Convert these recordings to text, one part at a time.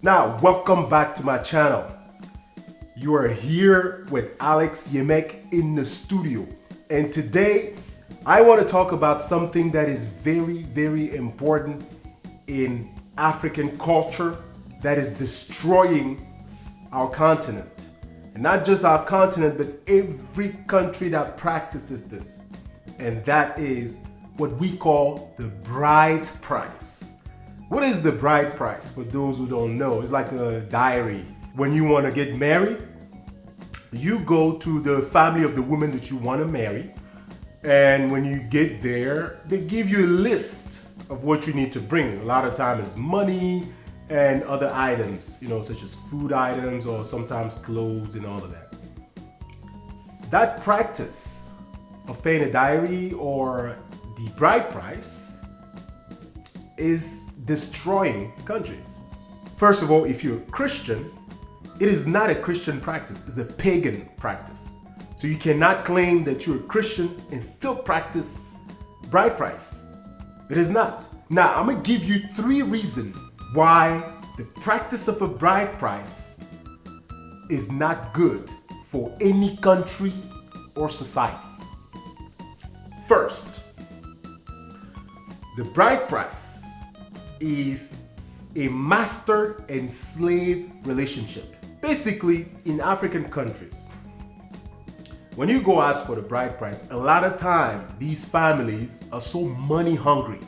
Now, welcome back to my channel. You are here with Alex Yemek in the studio. And today, I want to talk about something that is very, very important in African culture that is destroying our continent. And not just our continent, but every country that practices this. And that is what we call the bride price. What is the bride price? For those who don't know, it's like a diary. When you want to get married, you go to the family of the woman that you want to marry. And when you get there, they give you a list of what you need to bring. A lot of time it's money and other items, such as food items or sometimes clothes and all of that. That practice of paying a diary or the bride price is destroying countries. First of all, if you're a Christian, it is not a Christian practice, it's a pagan practice. So you cannot claim that you're a Christian and still practice bride price. It is not. Now, I'm gonna give you 3 reasons why the practice of a bride price is not good for any country or society. First, the bride price is a master and slave relationship. Basically, in African countries, when you go ask for the bride price, a lot of time these families are so money hungry.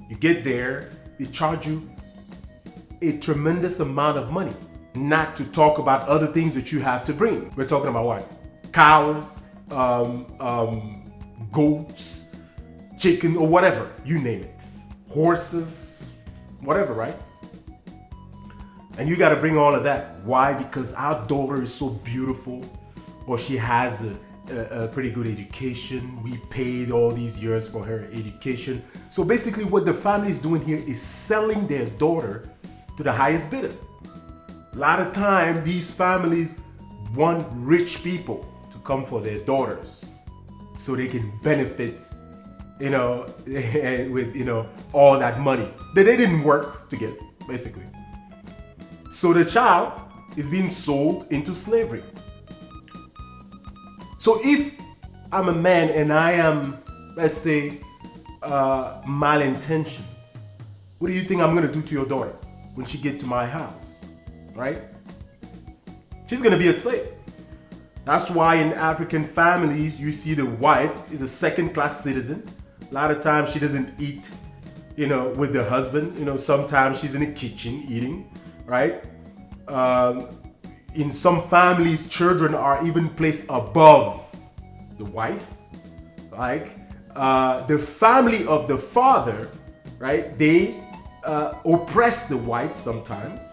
You get there, they charge you a tremendous amount of money, not to talk about other things that you have to bring. We're talking about what? Cows, goats, chicken, or whatever, you name it. Horses, whatever, right? And you got to bring all of that. Why? Because our daughter is so beautiful, or she has a pretty good education. We paid all these years for her education. So basically what the family is doing here is selling their daughter to the highest bidder. A lot of time these families want rich people to come for their daughters so they can benefit, with, all that money that they didn't work to get, basically. So the child is being sold into slavery. So if I'm a man and I am, let's say, malintentioned, what do you think I'm gonna do to your daughter when she get to my house, right? She's gonna be a slave. That's why in African families, you see the wife is a second-class citizen. A lot of times she doesn't eat, with the husband. Sometimes she's in the kitchen eating, right? In some families, children are even placed above the wife. Like the family of the father, right? They oppress the wife sometimes.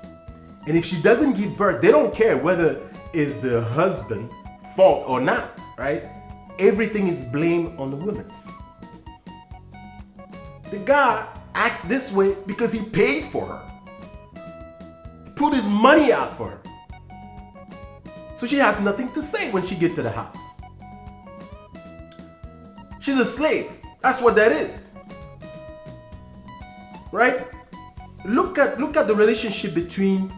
And if she doesn't give birth, they don't care whether it's the husband fault or not, right? Everything is blamed on the woman. The guy act this way because he paid for her. Put his money out for her. So she has nothing to say when she get to the house. She's a slave. That's what that is. Right? Look at the relationship between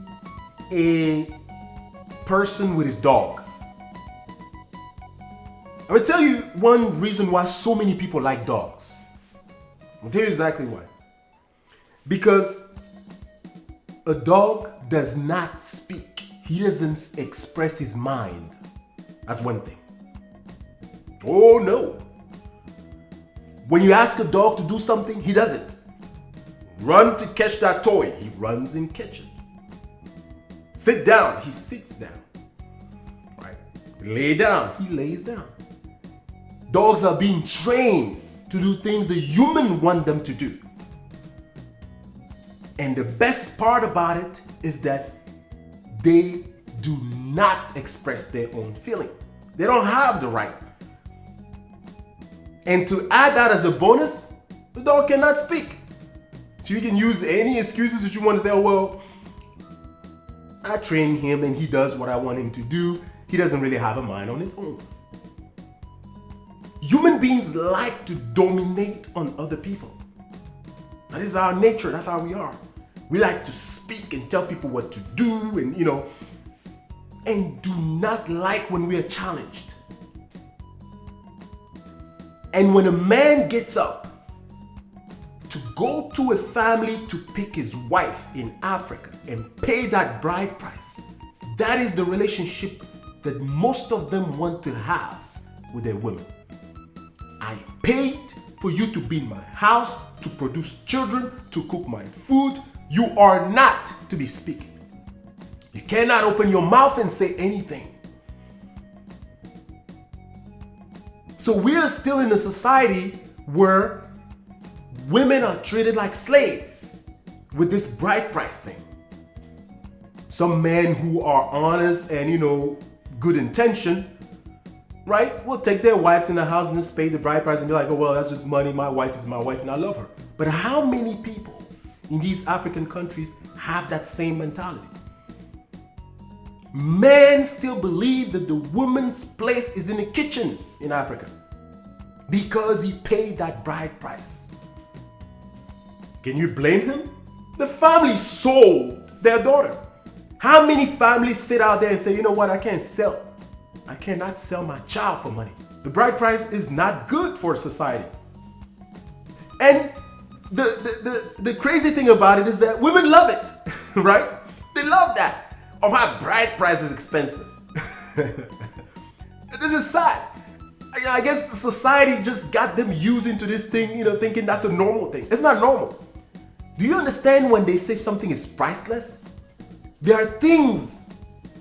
a person with his dog. I'm gonna tell you one reason why so many people like dogs. I'll tell you exactly why. Because a dog does not speak. He doesn't express his mind. That's one thing. Oh no. When you ask a dog to do something, he does it. Run to catch that toy, he runs and catches it. Sit down, he sits down. Right? Lay down, he lays down. Dogs are being trained to do things the human want them to do. And the best part about it is that they do not express their own feeling. They don't have the right. And to add that as a bonus, the dog cannot speak. So you can use any excuses that you want to say, oh, well, I train him and he does what I want him to do. He doesn't really have a mind on his own. Human beings like to dominate on other people. That is our nature. That's how we are. We like to speak and tell people what to do and, and do not like when we are challenged. And when a man gets up to go to a family to pick his wife in Africa and pay that bride price, that is the relationship that most of them want to have with their women. I paid for you to be in my house, to produce children, to cook my food. You are not to be speaking. You cannot open your mouth and say anything. So we are still in a society where women are treated like slaves with this bride price thing. Some men who are honest and, good intention, right, will take their wives in the house and just pay the bride price and be like, oh, well, that's just money. My wife is my wife and I love her. But how many people in these African countries have that same mentality? Men still believe that the woman's place is in the kitchen in Africa because he paid that bride price. Can you blame him? The family sold their daughter. How many families sit out there and say, you know what, I cannot sell my child for money. The bride price is not good for society. And the crazy thing about it is that women love it, right? They love that. Oh, my bride price is expensive. This is sad. I guess the society just got them used into this thing, thinking that's a normal thing. It's not normal. Do you understand when they say something is priceless? There are things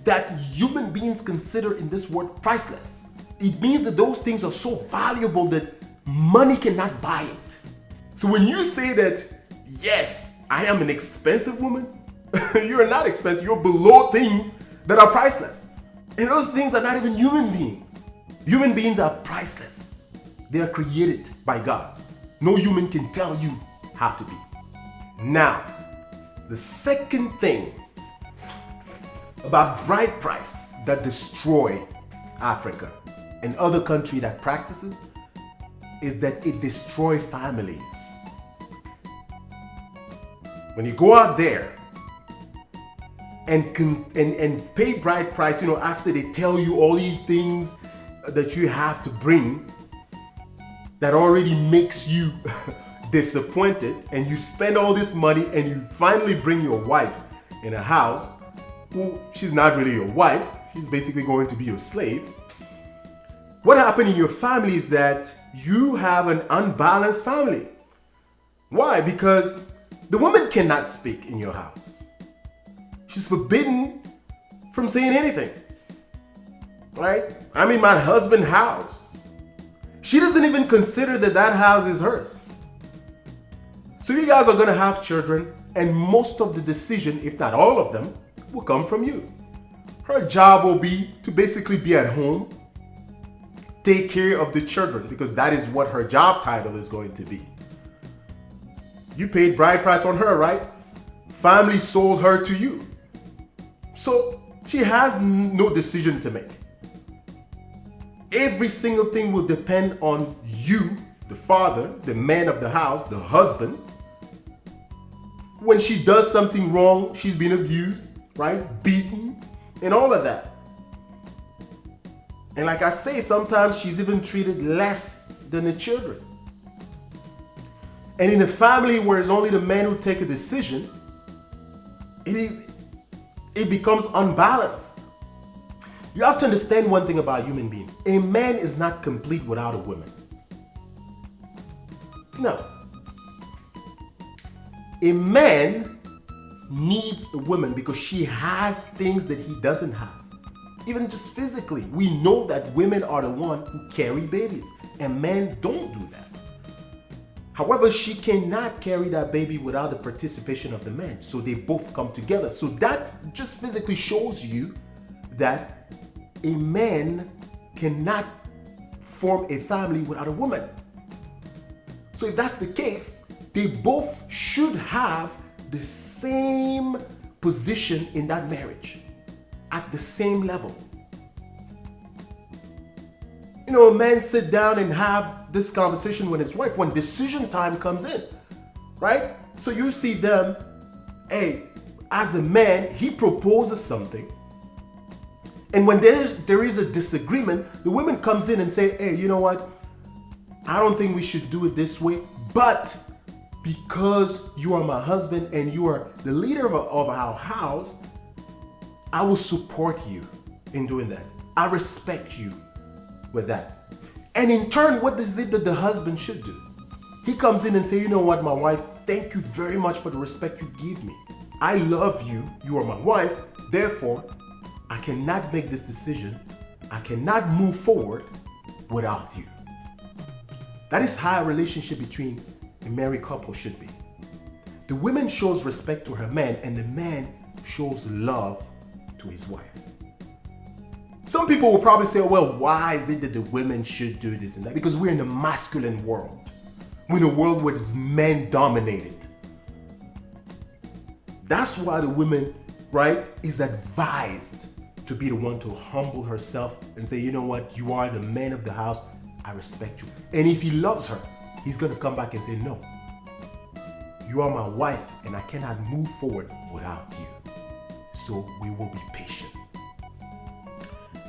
that human beings consider in this world priceless. It means that those things are so valuable that money cannot buy it. So when you say that, yes, I am an expensive woman, you are not expensive. You're below things that are priceless. And those things are not even human beings. Human beings are priceless. They are created by God. No human can tell you how to be. Now, the second thing about bride price that destroy Africa and other country that practices is that it destroy families. When you go out there and pay bride price, after they tell you all these things that you have to bring, that already makes you disappointed, and you spend all this money and you finally bring your wife in a house who she's not really your wife, she's basically going to be your slave. What happened in your family is that you have an unbalanced family. Why? Because the woman cannot speak in your house. She's forbidden from saying anything, right? I'm in my husband's house. She doesn't even consider that house is hers. So you guys are gonna have children, and most of the decision, if not all of them, will come from you. Her job will be to basically be at home, take care of the children, because that is what her job title is going to be. You paid bride price on her, right? Family sold her to you. So she has no decision to make. Every single thing will depend on you, the father, the man of the house, the husband. When she does something wrong, she's been abused, right? Beaten, and all of that. And like I say, sometimes she's even treated less than the children. And in a family where it's only the man who take a decision, it becomes unbalanced. You have to understand one thing about human being. A man is not complete without a woman. No. A man needs a woman because she has things that he doesn't have. Even just physically, we know that women are the one who carry babies and men don't do that. However, she cannot carry that baby without the participation of the man. So they both come together. So that just physically shows you that a man cannot form a family without a woman. So if that's the case, they both should have the same position in that marriage, at the same level. A man sit down and have this conversation with his wife when decision time comes in, right? So you see them hey, as a man, he proposes something. And when there is a disagreement, the woman comes in and say, hey, you know what? I don't think we should do it this way, but because you are my husband and you are the leader of our house, I will support you in doing that. I respect you with that. And in turn, what is it that the husband should do? He comes in and say, you know what, my wife, thank you very much for the respect you give me. I love you. You are my wife. Therefore, I cannot make this decision. I cannot move forward without you. That is how a relationship between a married couple should be. The woman shows respect to her man, and the man shows love to his wife. Some people will probably say, well, why is it that the women should do this and that? Because we're in a masculine world. We're in a world where it's men dominated. That's why the woman, right, is advised to be the one to humble herself and say, you know what, you are the man of the house, I respect you. And if he loves her, he's gonna come back and say, no, you are my wife and I cannot move forward without you. So we will be patient.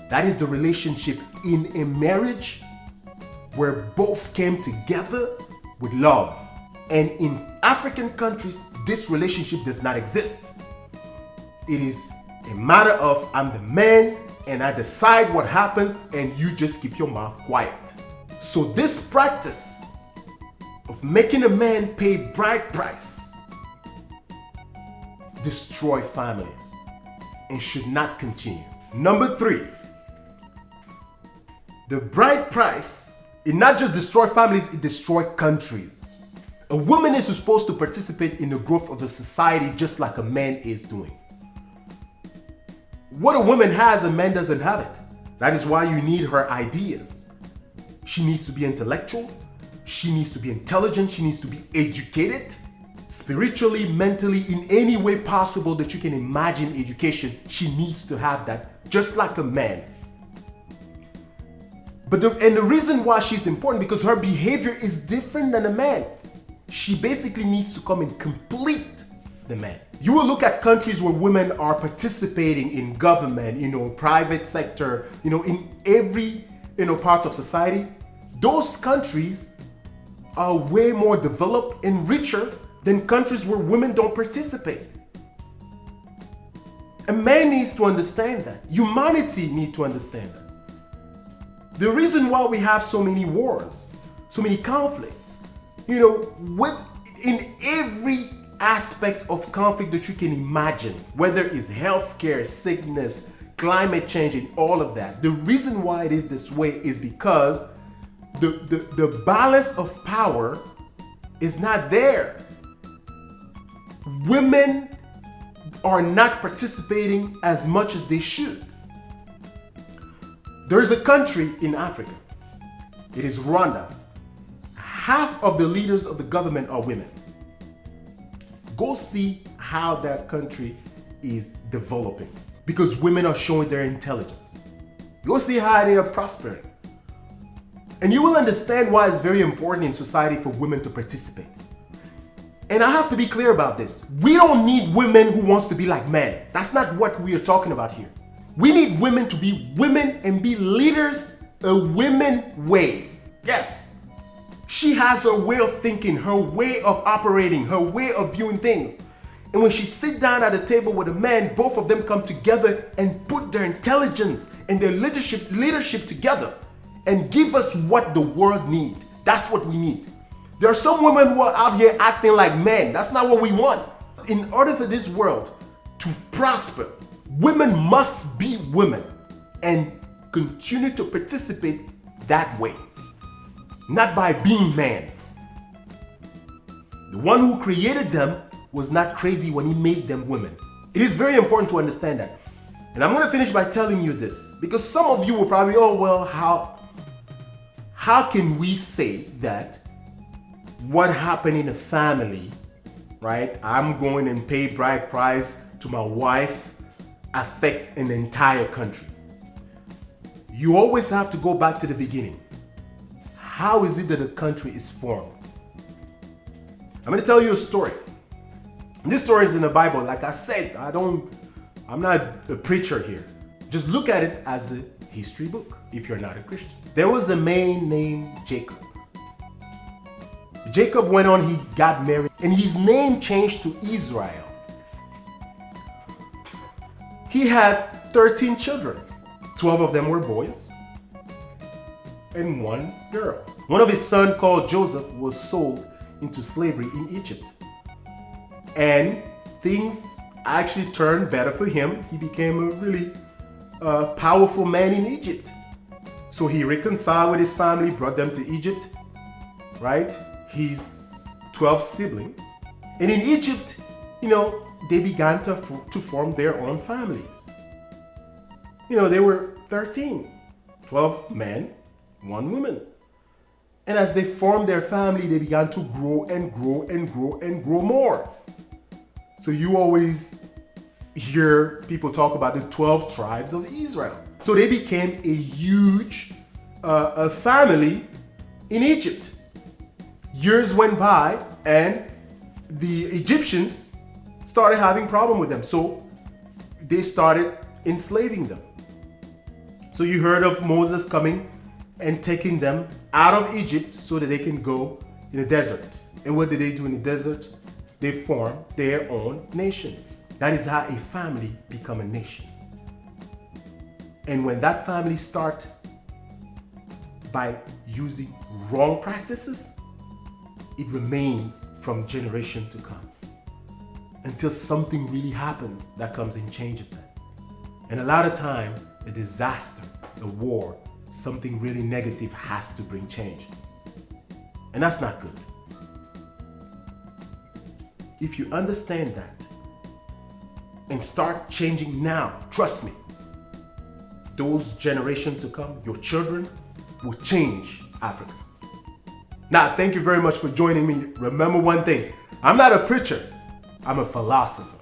That is the relationship in a marriage where both came together with love. And in African countries, this relationship does not exist. It is a matter of I'm the man and I decide what happens and you just keep your mouth quiet. So this practice of making a man pay bride price destroy families and should not continue. Number 3, the bride price, it not just destroy families, it destroy countries. A woman is supposed to participate in the growth of the society just like a man is doing. What a woman has, a man doesn't have it. That is why you need her ideas. She needs to be intellectual. She needs to be intelligent. She needs to be educated. Spiritually, mentally, in any way possible that you can imagine education, she needs to have that, just like a man. But the reason why she's important, because her behavior is different than a man. She basically needs to come and complete the man. You will look at countries where women are participating in government, private sector, in every, parts of society. Those countries are way more developed and richer than countries where women don't participate. A man needs to understand that. Humanity needs to understand that. The reason why we have so many wars, so many conflicts, in every aspect of conflict that you can imagine, whether it's healthcare, sickness, climate change, and all of that. The reason why it is this way is because the balance of power is not there. Women are not participating as much as they should. There is a country in Africa. It is Rwanda. Half of the leaders of the government are women. Go see how that country is developing, because women are showing their intelligence. Go see how they are prospering. And you will understand why it's very important in society for women to participate. And I have to be clear about this. We don't need women who wants to be like men. That's not what we are talking about here. We need women to be women and be leaders a women way. Yes. She has her way of thinking, her way of operating, her way of viewing things. And when she sits down at a table with a man, both of them come together and put their intelligence and their leadership together and give us what the world needs. That's what we need. There are some women who are out here acting like men. That's not what we want. In order for this world to prosper, women must be women and continue to participate that way. Not by being man. The one who created them was not crazy when he made them women. It is very important to understand that. And I'm going to finish by telling you this, because some of you will probably, how can we say that what happened in a family, right? I'm going and pay bride price to my wife affects an entire country. You always have to go back to the beginning. How is it that a country is formed? I'm going to tell you a story. This story is in the Bible. Like I said, I'm not a preacher here. Just look at it as a history book if you're not a Christian. There was a man named Jacob. Jacob went on, he got married, and his name changed to Israel. He had 13 children. 12 of them were boys and 1 girl. One of his sons, called Joseph, was sold into slavery in Egypt. And things actually turned better for him. He became a really powerful man in Egypt. So he reconciled with his family, brought them to Egypt, right? His 12 siblings. And in Egypt, they began to form their own families. They were 13, 12 men, 1 woman. And as they formed their family, they began to grow and grow and grow and grow more. So you always hear people talk about the 12 tribes of Israel. So they became a huge family in Egypt. Years went by and the Egyptians started having problem with them. So they started enslaving them. So you heard of Moses coming and taking them out of Egypt so that they can go in the desert. And what did they do in the desert? They formed their own nation. That is how a family become a nation. And when that family start by using wrong practices, it remains from generation to come until something really happens that comes and changes that. And a lot of time, a disaster, a war, something really negative has to bring change. And that's not good. If you understand that and start changing now, trust me, those generations to come, your children, will change Africa. Now, thank you very much for joining me. Remember one thing, I'm not a preacher, I'm a philosopher.